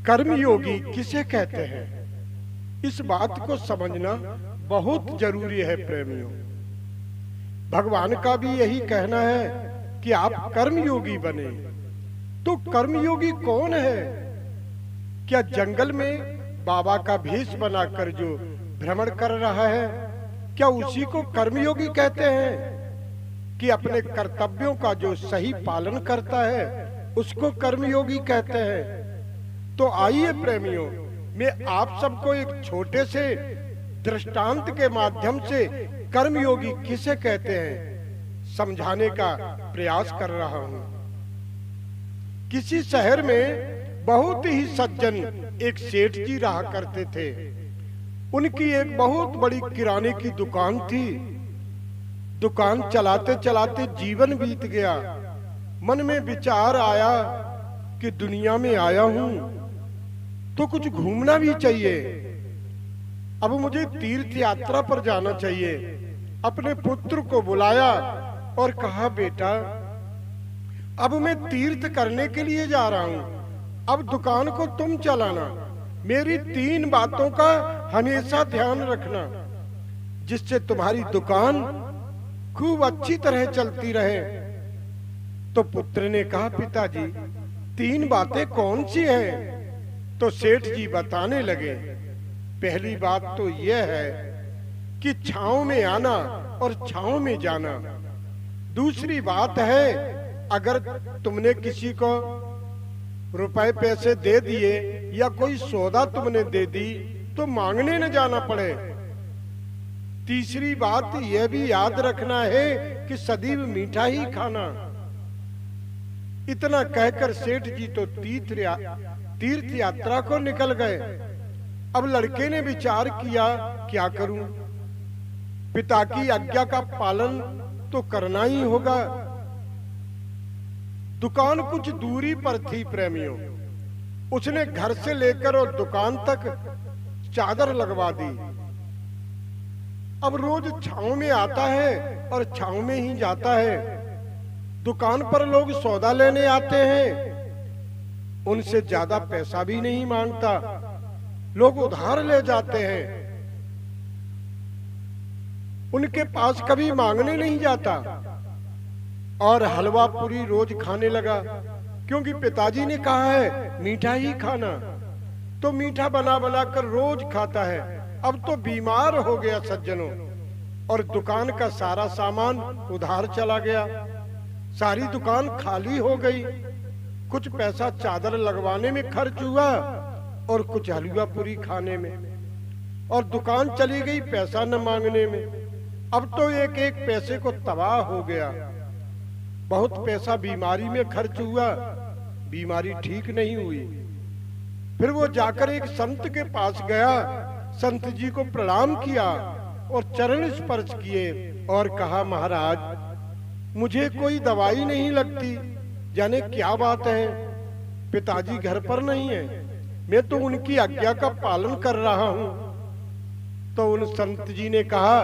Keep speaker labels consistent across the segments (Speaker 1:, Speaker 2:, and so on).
Speaker 1: कर्मयोगी किसे कहते हैं, इस बात को समझना बहुत जरूरी है प्रेमियों। भगवान का भी यही कहना है कि आप कर्मयोगी बने। तो कर्मयोगी कौन है? क्या जंगल में बाबा का भेष बनाकर जो भ्रमण कर रहा है, क्या उसी को कर्मयोगी कहते हैं? कि अपने कर्तव्यों का जो सही पालन करता है उसको कर्मयोगी कहते हैं? तो आइए प्रेमियों, मैं आप सबको एक छोटे से दृष्टांत के माध्यम से कर्मयोगी किसे कहते हैं समझाने का प्रयास कर रहा हूं। किसी शहर में बहुत ही सज्जन एक सेठ जी रहा करते थे। उनकी एक बहुत बड़ी किराने की दुकान थी। दुकान चलाते चलाते जीवन बीत गया। मन में विचार आया कि दुनिया में आया हूं तो कुछ घूमना भी चाहिए। अब मुझे तीर्थ यात्रा पर जाना चाहिए। अपने पुत्र को बुलाया और कहा, बेटा अब मैं तीर्थ करने के लिए जा रहा हूं, अब दुकान को तुम चलाना। मेरी 3 बातों का हमेशा ध्यान रखना जिससे तुम्हारी दुकान खूब अच्छी तरह चलती रहे। तो पुत्र ने कहा, पिताजी 3 बातें कौन सी हैं? तो सेठ जी बताने लगे, पहली बात तो यह है कि छांव में आना और छांव में जाना। दूसरी बात है, अगर तुमने किसी को रुपए पैसे दे दिए या कोई सौदा तुमने दे दी तो मांगने न जाना पड़े। तीसरी बात यह भी याद रखना है कि सदैव मीठा ही खाना। इतना कहकर सेठ जी तो तीर्थ यात्रा को निकल गए। अब लड़के ने विचार किया, क्या करूं? पिता की आज्ञा का पालन तो करना ही होगा। दुकान कुछ दूरी पर थी प्रेमियों। उसने घर से लेकर और दुकान तक चादर लगवा दी। अब रोज छांव में आता है और छांव में ही जाता है। दुकान पर लोग सौदा लेने आते हैं, उनसे ज्यादा पैसा भी नहीं मांगता, लोग उधार ले जाते हैं, उनके पास कभी मांगने नहीं जाता। और हलवा पूरी रोज खाने लगा, क्योंकि पिताजी ने कहा है मीठा ही खाना। तो मीठा बना बना कर रोज खाता है। अब तो बीमार हो गया सज्जनों, और दुकान का सारा सामान उधार चला गया। सारी दुकान खाली हो गई। कुछ पैसा चादर लगवाने में खर्च हुआ और कुछ हलवा पूरी खाने में, और दुकान चली गई पैसा न मांगने में। अब तो एक एक पैसे को तबाह हो गया। बहुत पैसा बीमारी में खर्च हुआ, बीमारी ठीक नहीं हुई। फिर वो जाकर एक संत के पास गया, संत जी को प्रणाम किया और चरण स्पर्श किए और कहा, महाराज मुझे कोई दवाई नहीं लगती, जाने क्या बात है। पिताजी घर पर नहीं है, मैं तो उनकी आज्ञा का पालन कर रहा हूं। तो उन संत जी ने कहा,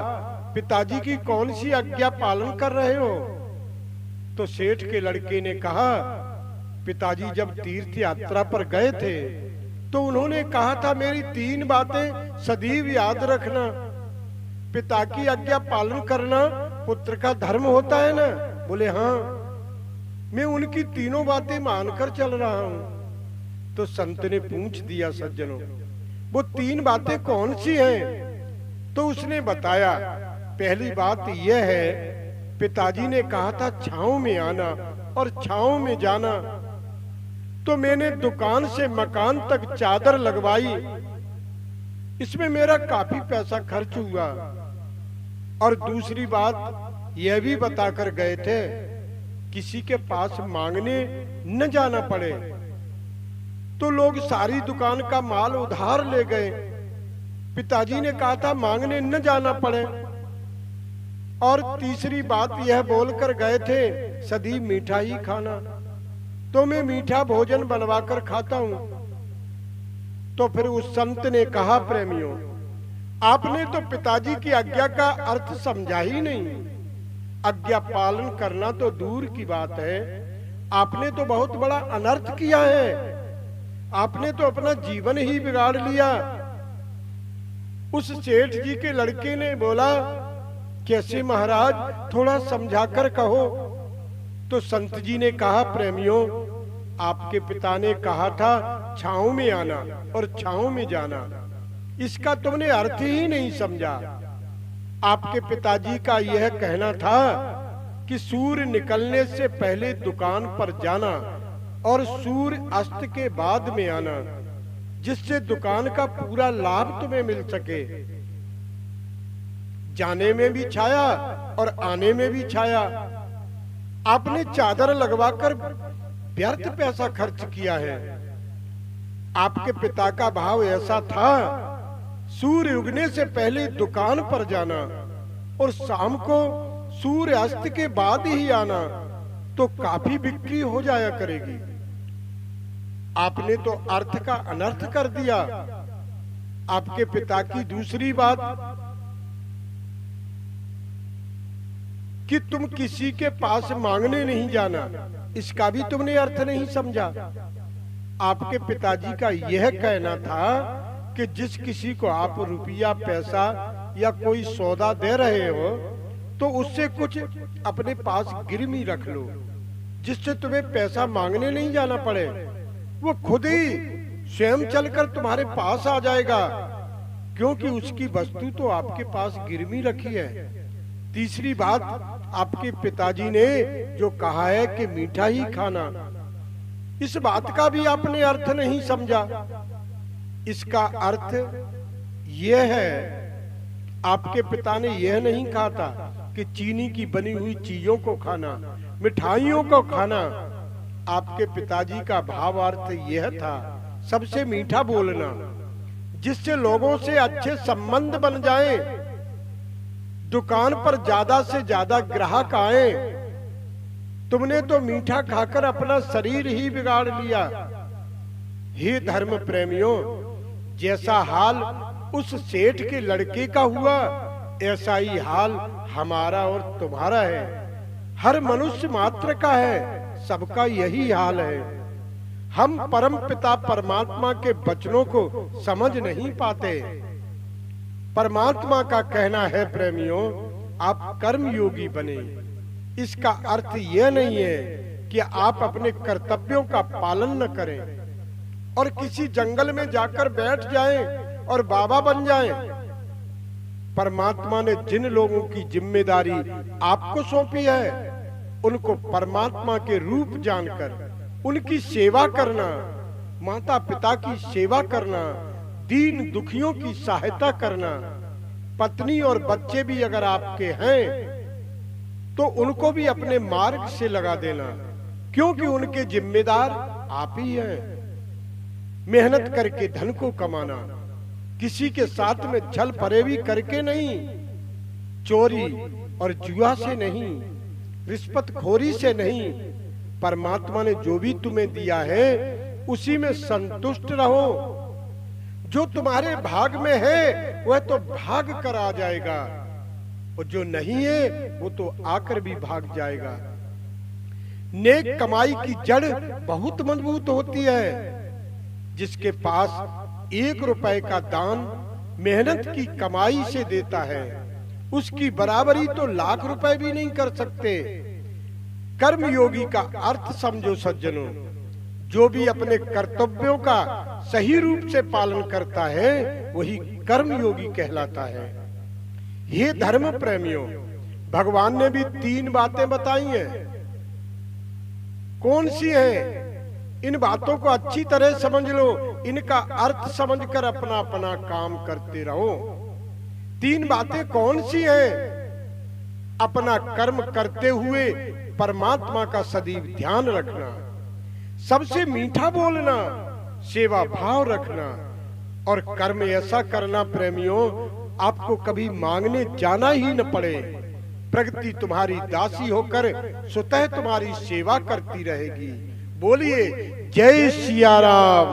Speaker 1: पिताजी की कौन सी आज्ञा पालन कर रहे हो? तो सेठ के लड़के ने कहा, पिताजी जब तीर्थ यात्रा पर गए थे तो उन्होंने कहा था मेरी 3 बातें सदैव याद रखना। पिता की आज्ञा पालन करना पुत्र का धर्म होता है ना? बोले हाँ, मैं उनकी 3 बातें मानकर चल रहा हूं। तो संत ने पूछ दिया, सज्जनों वो 3 बातें कौन सी हैं? तो उसने बताया, पहली बात यह है, पिताजी ने कहा था छांव में आना और छांव में जाना। तो मैंने दुकान से मकान तक चादर लगवाई, इसमें मेरा काफी पैसा खर्च हुआ। और दूसरी बात यह भी बताकर गए थे, किसी के पास मांगने न जाना पड़े। तो लोग सारी दुकान का माल उधार ले गए। पिताजी ने कहा था मांगने न जाना पड़े। और तीसरी बात यह बोलकर गए थे, सदैव मीठा ही खाना। तो मैं मीठा भोजन बनवाकर खाता हूं। तो फिर उस संत ने कहा, प्रेमियों आपने तो पिताजी की आज्ञा का अर्थ समझा ही नहीं। आज्ञा पालन करना तो दूर की बात है, आपने तो बहुत बड़ा अनर्थ किया है। आपने तो अपना जीवन ही बिगाड़ लिया। उस सेठ जी के लड़के ने बोला, कैसे महाराज, थोड़ा समझाकर कहो। तो संत जी ने कहा, प्रेमियों, आपके पिता ने कहा था छांव में आना और छांव में जाना, इसका तुमने अर्थ ही नहीं समझा। आपके पिताजी का यह कहना था कि सूर्य निकलने से पहले दुकान पर जाना और सूर्य अस्त के बाद में आना, जिससे दुकान का पूरा लाभ तुम्हें मिल सके। जाने में भी छाया और आने में भी छाया। आपने चादर लगवाकर व्यर्थ पैसा खर्च किया है। आपके पिता का भाव ऐसा था, सूर्य उगने से पहले दुकान पर जाना और शाम को सूर्य अस्त के बाद ही आना, तो काफी बिक्री हो जाया करेगी। आपने तो अर्थ का अनर्थ कर दिया। आपके पिता की दूसरी बात कि तुम किसी के पास मांगने नहीं जाना, इसका भी तुमने अर्थ नहीं समझा। आपके पिताजी का यह कहना था कि जिस किसी को आप रुपया, पैसा या कोई सौदा दे रहे हो तो उससे कुछ अपने पास गिरवी रख लो, जिससे तुम्हें पैसा मांगने नहीं जाना पड़े। वो खुद ही स्वयं चलकर तुम्हारे पास आ जाएगा, क्योंकि उसकी वस्तु तो आपके पास गिरवी रखी है। तीसरी बात, आपके पिताजी ने जो कहा है कि मीठा ही खाना, इस बात का भी आपने अर्थ नहीं समझा। इसका अर्थ यह है, आपके पिता ने यह नहीं कहा था कि चीनी की बनी हुई चीजों को खाना, मिठाइयों को खाना। आपके पिताजी का भावार्थ यह था, सबसे मीठा बोलना, जिससे लोगों से अच्छे संबंध बन जाएं, दुकान पर ज्यादा से ज्यादा ग्राहक आए। तुमने तो मीठा खाकर अपना शरीर ही बिगाड़ लिया। हे धर्म प्रेमियों, जैसा हाल उस सेठ के लड़के का हुआ, ऐसा ही हाल हमारा और तुम्हारा है। हर मनुष्य मात्र का है, सबका यही हाल है। हम परम पिता परमात्मा के वचनों को समझ नहीं पाते। परमात्मा का कहना है, प्रेमियों, आप कर्म योगी बने। इसका अर्थ यह नहीं है कि आप अपने कर्तव्यों का पालन न करें और किसी जंगल में जाकर बैठ जाएं और बाबा बन जाएं। परमात्मा ने जिन लोगों की जिम्मेदारी आपको सौंपी है, उनको परमात्मा के रूप जानकर उनकी सेवा करना, माता पिता की सेवा करना, दीन दुखियों की सहायता करना। पत्नी और बच्चे भी अगर आपके हैं तो उनको भी अपने मार्ग से लगा देना, क्योंकि उनके जिम्मेदार आप ही हैं। मेहनत करके धन को कमाना, किसी के साथ में छल फरेबी करके नहीं, चोरी और जुआ से नहीं, रिश्वतखोरी से नहीं। परमात्मा ने जो भी तुम्हें दिया है उसी में संतुष्ट रहो। जो तुम्हारे भाग में है वह तो भाग कर आ जाएगा, और जो नहीं है वो तो आकर भी भाग जाएगा। नेक कमाई की जड़ बहुत मजबूत होती है। जिसके पास 1 रुपए का दान मेहनत की कमाई से देता है, उसकी बराबरी तो लाख रुपए भी नहीं कर सकते। कर्म योगी का अर्थ समझो सज्जनों, जो भी अपने कर्तव्यों का सही रूप से पालन करता है वही कर्म योगी कहलाता है। हे धर्म प्रेमियों, भगवान ने भी 3 बातें बताई हैं। कौन सी हैं? इन बातों को अच्छी तरह समझ लो, इनका अर्थ समझकर अपना अपना काम करते रहो। 3 बातें कौन सी हैं? अपना कर्म करते हुए परमात्मा का सदैव ध्यान रखना, सबसे मीठा बोलना, सेवा भाव रखना, और कर्म ऐसा करना प्रेमियों, आपको कभी मांगने जाना ही न पड़े। प्रकृति तुम्हारी दासी होकर स्वतः तुम्हारी सेवा करती रहेगी। बोलिए जय सिया राम।